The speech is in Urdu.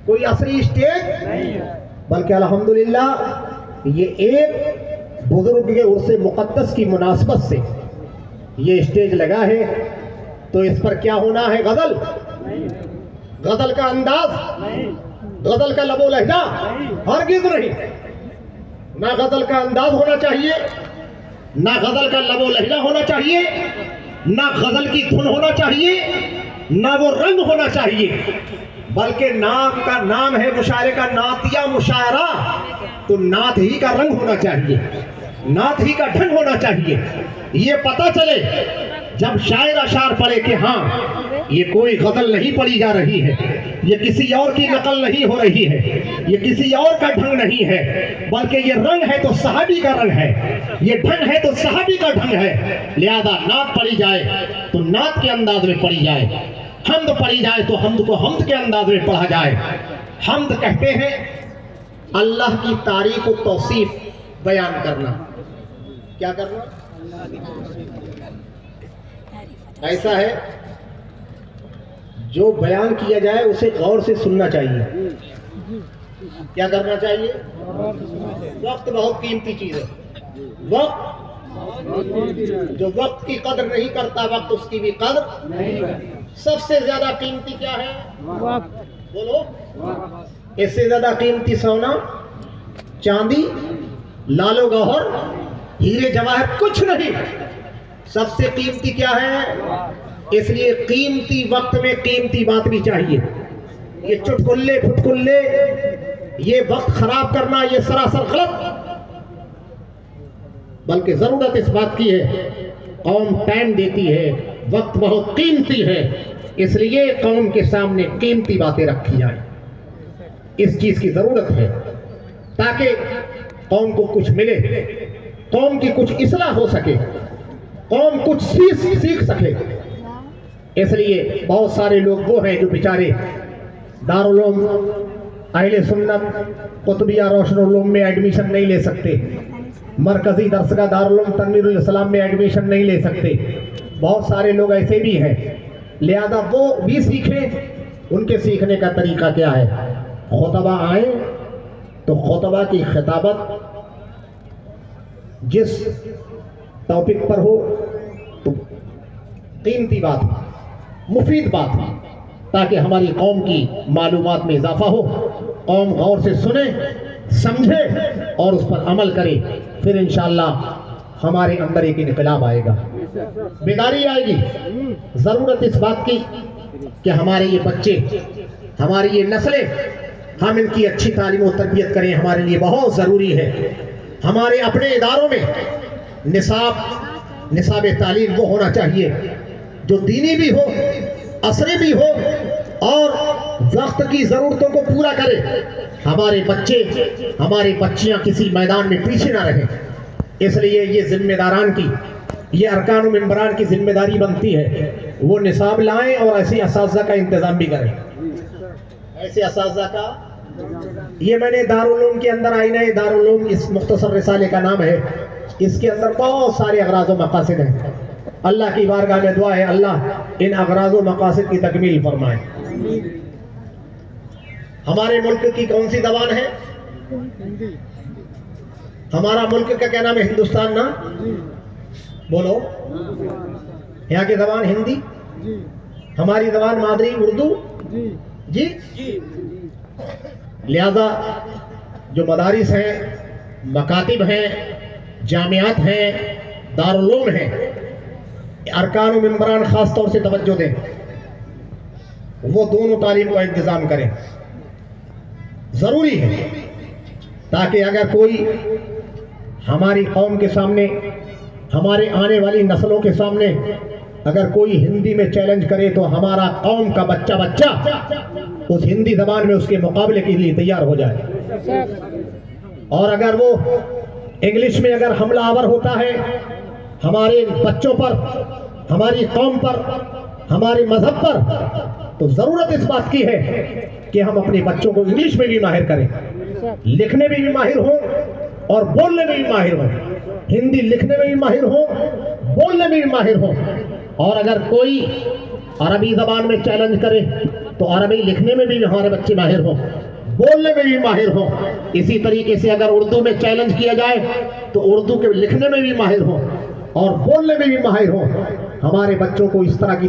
کوئی عصری اسٹیج نہیں ہے، بلکہ الحمدللہ یہ ایک بزرگ کے عرص مقدس کی مناسبت سے یہ اسٹیج لگا ہے، تو اس پر کیا ہونا ہے؟ غزل، غزل کا انداز، غزل کا لب و لہجہ ہرگز نہیں۔ نہ غزل کا انداز ہونا چاہیے، نہ غزل کا لب و لہجہ ہونا چاہیے، نہ غزل کی دھن ہونا چاہیے، نہ وہ رنگ ہونا چاہیے، بلکہ نام کا نام ہے مشاعرے کا نعتیہ مشاعرہ، تو نعت ہی کا رنگ ہونا چاہیے، نعت ہی کا ڈھنگ ہونا چاہیے۔ یہ پتہ چلے جب شاعر اشعار پڑھے کہ ہاں یہ کوئی غزل نہیں پڑھی جا رہی ہے، یہ کسی اور کی نقل نہیں ہو رہی ہے، یہ کسی اور کا ڈھنگ نہیں ہے، بلکہ یہ رنگ ہے تو صحابی کا رنگ ہے، یہ ڈھنگ ہے تو صحابی کا ڈھنگ ہے، لہذا نعت پڑھی جائے تو نعت کے انداز میں پڑھی جائے، حمد پڑھی جائے تو حمد کو حمد کے انداز میں پڑھا جائے۔ حمد کہتے ہیں اللہ کی تعریف و توصیف بیان کرنا۔ کیا کرنا؟ ایسا ہے جو بیان کیا جائے اسے غور سے سننا چاہیے۔ کیا کرنا چاہیے؟ وقت بہت قیمتی چیز ہے، وقت، جو وقت کی قدر نہیں کرتا وقت اس کی بھی قدر نہیں۔ سب سے زیادہ قیمتی کیا ہے؟ وقت۔ بولو، اس سے زیادہ قیمتی سونا، چاندی، لال و گوہر، ہیرے جواہر کچھ نہیں۔ سب سے قیمتی کیا ہے؟ اس لیے قیمتی وقت میں قیمتی بات بھی چاہیے۔ یہ چٹکلے پھٹکلے، یہ وقت خراب کرنا، یہ سراسر غلط، بلکہ ضرورت اس بات کی ہے، قوم ٹائم دیتی ہے، وقت بہت قیمتی ہے، اس لیے قوم کے سامنے قیمتی باتیں رکھی جائیں۔ اس چیز کی ضرورت ہے تاکہ قوم کو کچھ ملے، قوم کی کچھ اصلاح ہو سکے، قوم کچھ سیکھ سکے۔ اس لیے بہت سارے لوگ وہ ہیں جو بیچارے دارالعلوم اہل سنت قطبیہ روشن العلوم میں ایڈمیشن نہیں لے سکتے، مرکزی درسگاہ دارالعلوم تنویر الاسلام میں ایڈمیشن نہیں لے سکتے، بہت سارے لوگ ایسے بھی ہیں، لہذا وہ بھی سیکھیں۔ ان کے سیکھنے کا طریقہ کیا ہے؟ خطبہ آئیں تو خطبہ کی خطابت جس ٹاپک پر ہو تو قیمتی بات، مفید بات، تاکہ ہماری قوم کی معلومات میں اضافہ ہو، قوم غور سے سنے، سمجھے اور اس پر عمل کرے، پھر انشاءاللہ ہمارے اندر ایک انقلاب آئے گا، بیداری آئے گی۔ ضرورت اس بات کی کہ ہمارے یہ بچے، ہماری یہ نسلیں، ہم ان کی اچھی تعلیم و تربیت کریں، ہمارے لیے بہت ضروری ہے۔ ہمارے اپنے اداروں میں نصاب تعلیم وہ ہونا چاہیے جو دینی بھی ہو، عصری بھی ہو اور وقت کی ضرورتوں کو پورا کرے۔ ہمارے بچے، ہماری بچیاں کسی میدان میں پیچھے نہ رہیں۔ اس لیے یہ ذمہ داران کی، یہ ارکان و ممبران کی ذمہ داری بنتی ہے، وہ نصاب لائیں اور ایسے اساتذہ کا انتظام بھی کریں، ایسے اساتذہ کا۔ یہ میں نے دارالعلوم کے اندر آئینہ دارالعلوم اس مختصر رسالے کا نام ہے، اس کے اندر بہت سارے اغراض و مقاصد ہیں۔ اللہ کی بارگاہ میں دعا ہے اللہ ان اغراض و مقاصد کی تکمیل فرمائے۔ ہمارے ملک کی کون سی زبان ہے؟ ہمارا ملک کا کیا نام ہے؟ ہندوستان نا؟ بولو، یہاں کی زبان ہندی، ہماری زبان مادری اردو، جی؟ لہذا جو مدارس ہیں، مکاتب ہیں، جامعات ہیں، دارالعلوم ہیں، ارکان و ممبران خاص طور سے توجہ دیں، وہ دونوں تعلیم کا انتظام کریں، ضروری ہے، تاکہ اگر کوئی ہماری قوم کے سامنے، ہمارے آنے والی نسلوں کے سامنے اگر کوئی ہندی میں چیلنج کرے تو ہمارا قوم کا بچہ اس ہندی زبان میں اس کے مقابلے کے لیے تیار ہو جائے۔ اور اگر وہ انگلش میں اگر حملہ آور ہوتا ہے ہمارے بچوں پر، ہماری قوم پر، ہمارے مذہب پر، تو ضرورت اس بات کی ہے کہ ہم اپنے بچوں کو انگلش میں بھی ماہر کریں، لکھنے میں بھی ماہر ہوں اور بولنے میں بھی ماہر ہوں، ہندی لکھنے میں بھی ماہر ہوں، بولنے میں بھی ماہر ہوں۔ اور اگر کوئی عربی زبان میں چیلنج کرے تو عربی لکھنے میں بھی ہمارے بچے ماہر ہوں، بولنے میں بھی ماہر ہوں. اسی طریقے سے اگر اردو میں چیلنج کیا جائے تو اردو کے لکھنے میں بھی ماہر ہوں اور بولنے میں بھی ماہر ہوں. ہمارے بچوں کو اس طرح کی